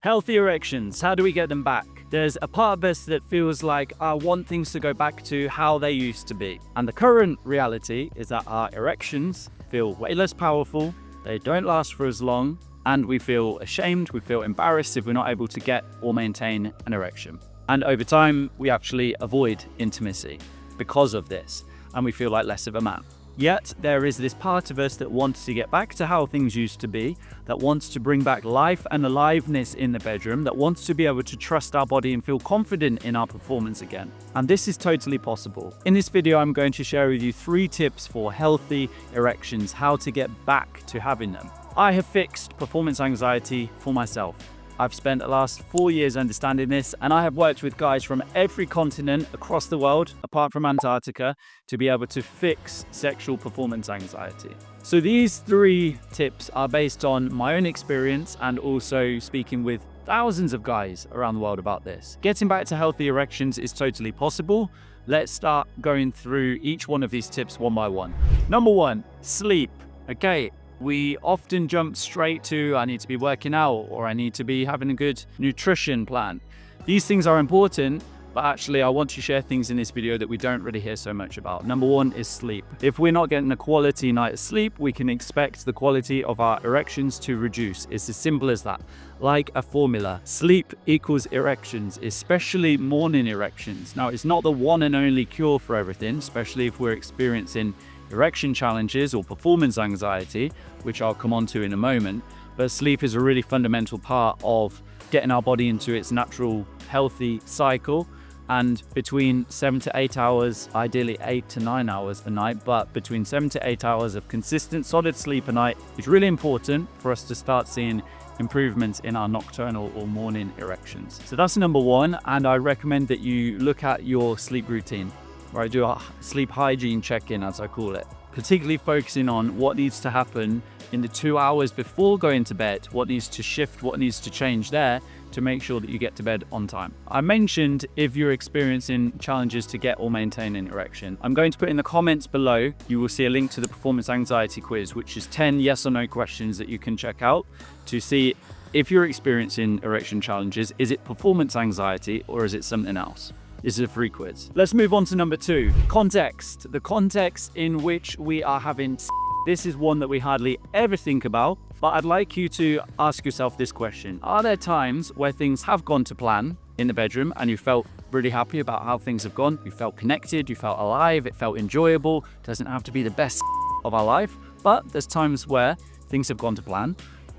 Healthy erections, how do we get them back? There's a part of us that feels like I want things to go back to how they used to be. And the current reality is that our erections feel way less powerful, they don't last for as long, and we feel ashamed, we feel embarrassed if we're not able to get or maintain an erection. And over time, we actually avoid intimacy because of this, and we feel like less of a man. Yet there is this part of us that wants to get back to how things used to be, that wants to bring back life and aliveness in the bedroom, that wants to be able to trust our body and feel confident in our performance again. And this is totally possible. In this video, I'm going to share with you 3 tips for healthy erections, how to get back to having them. I have fixed performance anxiety for myself. I've spent the last 4 years understanding this, and I have worked with guys from every continent across the world, apart from Antarctica, to be able to fix sexual performance anxiety. So these 3 tips are based on my own experience and also speaking with thousands of guys around the world about this. Getting back to healthy erections is totally possible. Let's start going through each one of these tips one by one. Number 1, sleep. Okay. We often jump straight to, I need to be working out, or I need to be having a good nutrition plan. These things are important, but actually I want to share things in this video that we don't really hear so much about. Number 1 is sleep. If we're not getting a quality night of sleep, we can expect the quality of our erections to reduce. It's as simple as that. Like a formula, sleep equals erections, especially morning erections. Now, it's not the one and only cure for everything, especially if we're experiencing erection challenges or performance anxiety, which I'll come on to in a moment. But sleep is a really fundamental part of getting our body into its natural healthy cycle. And between 7 to 8 hours, ideally 8 to 9 hours a night, but between 7 to 8 hours of consistent solid sleep a night is really important for us to start seeing improvements in our nocturnal or morning erections. So that's number 1, and I recommend that you look at your sleep routine, where I do a sleep hygiene check-in, as I call it, particularly focusing on what needs to happen in the 2 hours before going to bed, what needs to shift, what needs to change there to make sure that you get to bed on time. I mentioned if you're experiencing challenges to get or maintain an erection. I'm going to put in the comments below, you will see a link to the performance anxiety quiz, which is 10 yes or no questions that you can check out to see if you're experiencing erection challenges. Is it performance anxiety or is it something else? This is a free quiz. Let's move on to number 2, context. The context in which we are having sex. This is one that we hardly ever think about, but I'd like you to ask yourself this question. Are there times where things have gone to plan in the bedroom and you felt really happy about how things have gone? You felt connected, you felt alive, it felt enjoyable. It doesn't have to be the best of our life, but there's times where things have gone to plan.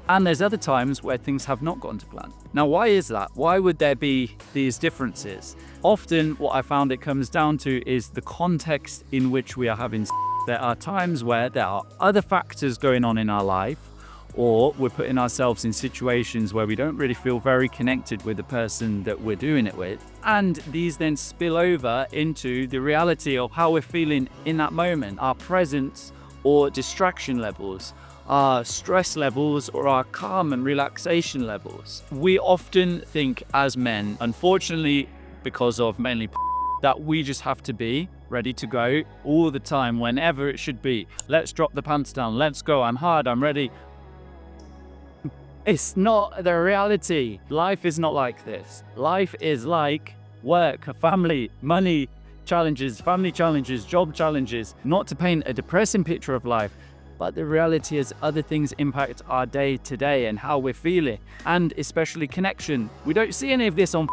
And there's other times where things have not gone to plan. Now, why is that? Why would there be these differences? Often what I found it comes down to is the context in which we are having sex. There are times where there are other factors going on in our life, or we're putting ourselves in situations where we don't really feel very connected with the person that we're doing it with. And these then spill over into the reality of how we're feeling in that moment, our presence or distraction levels, our stress levels, or our calm and relaxation levels. We often think as men, unfortunately, because of mainly that we just have to be ready to go all the time, whenever it should be. Let's drop the pants down. Let's go. I'm hard. I'm ready. It's not the reality. Life is not like this. Life is like work, family, money challenges, family challenges, job challenges. Not to paint a depressing picture of life, but the reality is other things impact our day to day and how we're feeling, and especially connection. We don't see any of this on.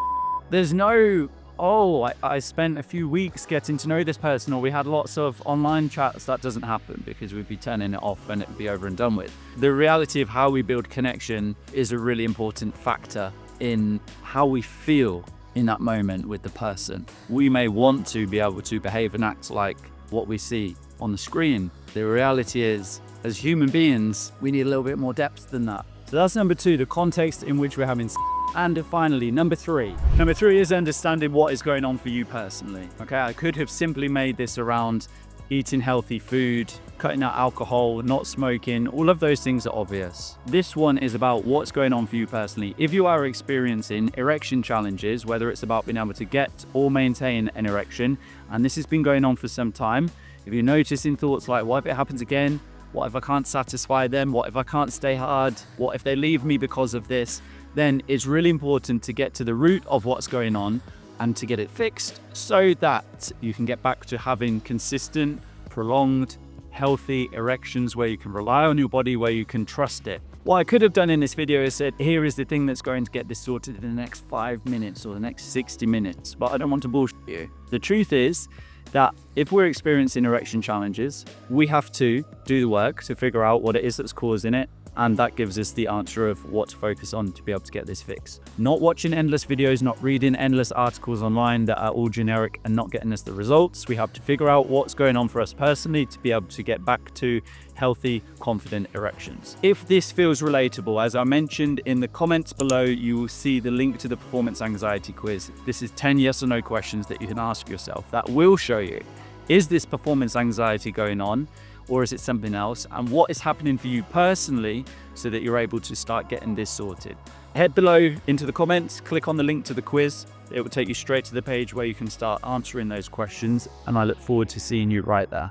There's no, I spent a few weeks getting to know this person, or we had lots of online chats. That doesn't happen because we'd be turning it off and it'd be over and done with. The reality of how we build connection is a really important factor in how we feel in that moment with the person. We may want to be able to behave and act like what we see on the screen. The reality is, as human beings, we need a little bit more depth than that. So that's number 2, the context in which we're having sex. And finally, number 3. Number 3 is understanding what is going on for you personally. Okay, I could have simply made this around eating healthy food, cutting out alcohol, not smoking. All of those things are obvious. This one is about what's going on for you personally. If you are experiencing erection challenges, whether it's about being able to get or maintain an erection, and this has been going on for some time, if you're noticing thoughts like, what if it happens again? What if I can't satisfy them? What if I can't stay hard? What if they leave me because of this? then it's really important to get to the root of what's going on and to get it fixed so that you can get back to having consistent, prolonged, healthy erections where you can rely on your body, where you can trust it. What I could have done in this video is said, here is the thing that's going to get this sorted in the next 5 minutes or the next 60 minutes, but I don't want to bullshit you. The truth is that if we're experiencing erection challenges, we have to do the work to figure out what it is that's causing it. And that gives us the answer of what to focus on to be able to get this fixed. Not watching endless videos, not reading endless articles online that are all generic and not getting us the results. We have to figure out what's going on for us personally to be able to get back to healthy, confident erections. If this feels relatable, as I mentioned in the comments below, you will see the link to the performance anxiety quiz. This is 10 yes or no questions that you can ask yourself that will show you, is this performance anxiety going on? Or is it something else? And what is happening for you personally so that you're able to start getting this sorted? Head below into the comments, click on the link to the quiz. It will take you straight to the page where you can start answering those questions. And I look forward to seeing you right there.